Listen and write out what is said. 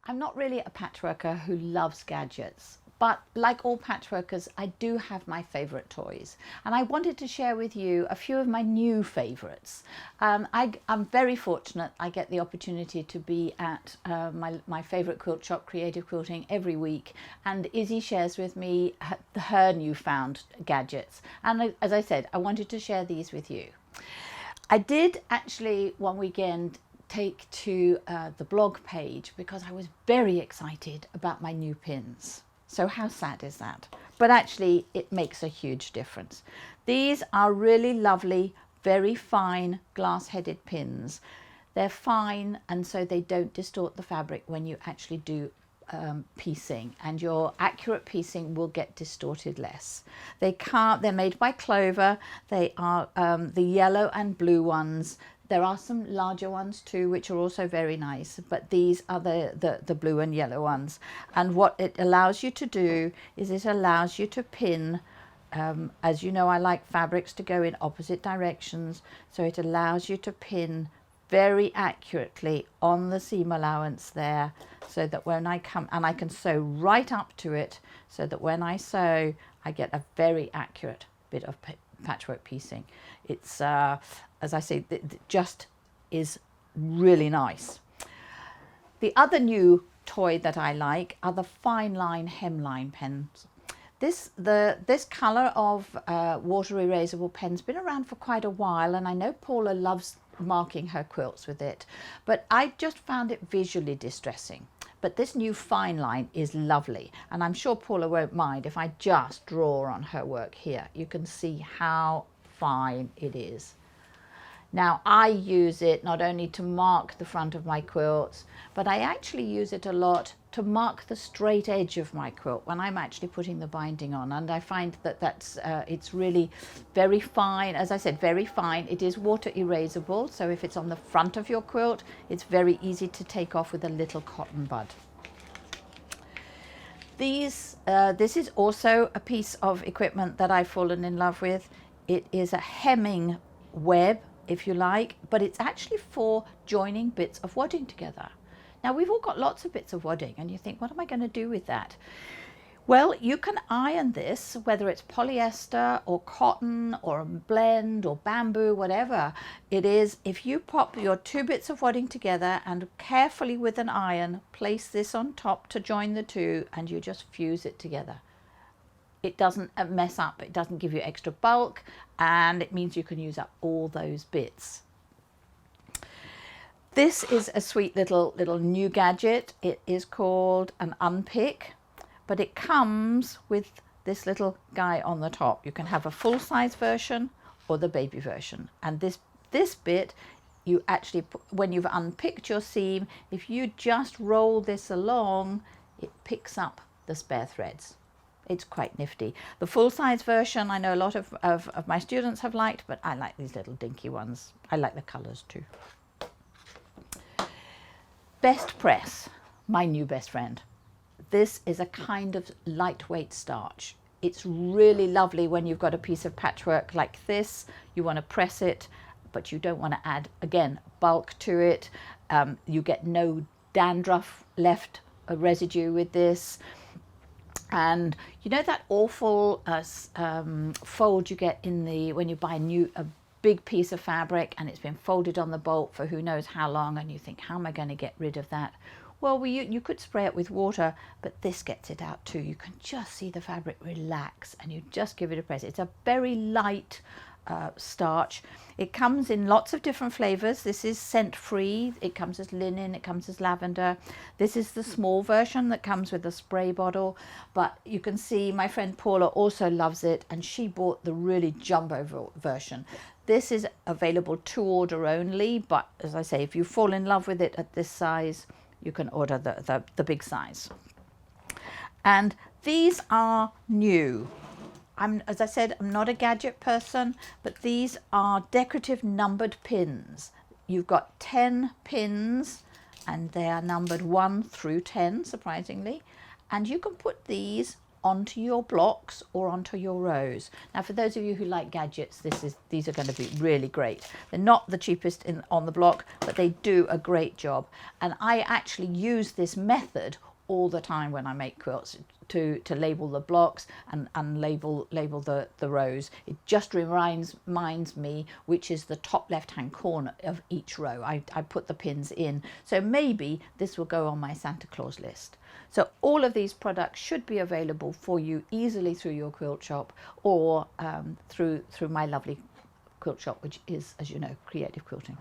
I'm not really a patchworker who loves gadgets, but like all patchworkers, I do have my favorite toys. And I wanted to share with you a few of my new favorites. I'm very fortunate. I get the opportunity to be at my favorite quilt shop, Creative Quilting, every week. And Izzy shares with me her newfound gadgets. And as I said, I wanted to share these with you. I did actually one weekend take to the blog page because I was very excited about my new pins. So how sad is that? But actually it makes a huge difference. These are really lovely, very fine glass-headed pins. They're fine, and so they don't distort the fabric when you actually do piecing, and your accurate piecing will get distorted less. They're made by Clover. They are the yellow and blue ones. There are some larger ones too, which are also very nice, but these are the blue and yellow ones. And what it allows you to do is it allows you to pin, as you know, I like fabrics to go in opposite directions, so it allows you to pin very accurately on the seam allowance there, so that when I come, and I can sew right up to it, so that when I sew, I get a very accurate bit of patchwork piecing. It's as I say, it just is really nice. The other new toy that I like are the Fineline hemline pens. This colour of water erasable pen's been around for quite a while, and I know Paula loves marking her quilts with it, but I just found it visually distressing. But this new Fineline is lovely, and I'm sure Paula won't mind if I just draw on her work here. You can see how fine it is. Now, I use it not only to mark the front of my quilts, but I actually use it a lot to mark the straight edge of my quilt when I'm actually putting the binding on. And I find that it's really very fine. As I said, very fine. It is water erasable, so if it's on the front of your quilt, it's very easy to take off with a little cotton bud. This is also a piece of equipment that I've fallen in love with. It is a hemming web, if you like, but it's actually for joining bits of wadding together. Now, we've all got lots of bits of wadding, and you think, what am I going to do with that? Well, you can iron this, whether it's polyester or cotton or a blend or bamboo, whatever it is. If you pop your two bits of wadding together and carefully with an iron place this on top to join the two, and you just fuse it together, it doesn't mess up, it doesn't give you extra bulk, and it means you can use up all those bits. This is a sweet little new gadget. It is called an Unpick, but it comes with this little guy on the top. You can have a full-size version or the baby version, and this bit, you actually, when you've unpicked your seam, if you just roll this along, it picks up the spare threads. It's quite nifty. The full-size version, I know a lot of my students have liked, but I like these little dinky ones. I like the colours too. Best Press, my new best friend. This is a kind of lightweight starch. It's really lovely when you've got a piece of patchwork like this. You want to press it, but you don't want to add, again, bulk to it. You get no dandruff left, a residue with this. And you know that awful fold you get in when you buy a big piece of fabric and it's been folded on the bolt for who knows how long, and you think, how am I going to get rid of that? Well, you could spray it with water, but this gets it out too. You can just see the fabric relax, and you just give it a press. It's a very light starch. It comes in lots of different flavors. This is scent free. It comes as linen, it comes as lavender. This is the small version that comes with a spray bottle, but you can see my friend Paula also loves it, and she bought the really jumbo version. This is available to order only, but as I say, if you fall in love with it at this size, you can order the big size. And these are new. As I said, I'm not a gadget person, but these are decorative numbered pins. You've got 10 pins, and they are numbered 1 through 10, surprisingly. And you can put these onto your blocks or onto your rows. Now, for those of you who like gadgets, these are going to be really great. They're not the cheapest on the block, but they do a great job. And I actually use this method all the time when I make quilts, to label the blocks and label the rows. It just reminds me which is the top left hand corner of each row. I put the pins in, so maybe this will go on my Santa Claus list. So all of these products should be available for you easily through your quilt shop, or through my lovely quilt shop, which is, as you know, Creative Quilting.